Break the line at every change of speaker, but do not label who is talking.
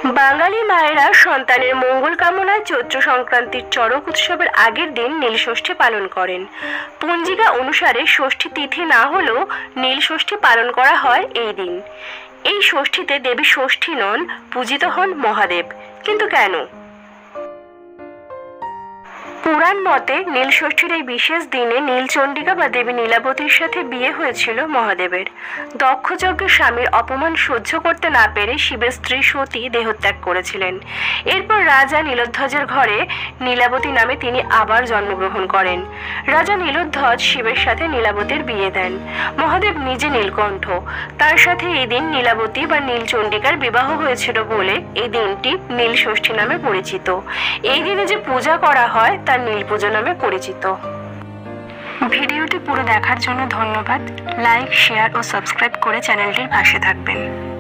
বাঙালি মায়েরা সন্তানের মঙ্গল কামনায় চৈত্র সংক্রান্তির চড়ক উৎসবের আগের দিন নীলষষ্ঠী পালন করেন। পঞ্জিকা অনুসারে ষষ্ঠী তিথি না হলেও নীলষষ্ঠী পালন করা হয় এই দিন। এই ষষ্ঠীতে দেবী ষষ্ঠী নন, পূজিত হন মহাদেব। কিন্তু কেন? পুরাণ মতে নীলষষ্ঠীর এই বিশেষ দিনে নীলচণ্ডিকা বা দেবী নীলাবতীর সাথে বিয়ে হয়েছিল মহাদেবের। দক্ষযজ্ঞে স্বামীর অপমান সহ্য করতে না পেরে শিবের স্ত্রী সতী দেহত্যাগ করেছিলেন। এরপর রাজা নীলোধ্বজের ঘরে নীলাবতী নামে তিনি আবার জন্মগ্রহণ করেন। রাজা নীলোধ্বজ শিবের সাথে নীলাবতীর বিয়ে দেন। মহাদেব নিজে নীলকণ্ঠ, তার সাথে এই দিন নীলাবতী বা নীলচণ্ডিকার বিবাহ হয়েছিল বলে এই দিনটি নীলষষ্ঠী নামে পরিচিত। এই দিনে যে পূজা করা হয় তা নীল পুজো নামে পরিচিত। ভিডিওটি পুরো দেখার জন্য ধন্যবাদ। লাইক, শেয়ার ও সাবস্ক্রাইব করে চ্যানেলটির পাশে থাকবেন।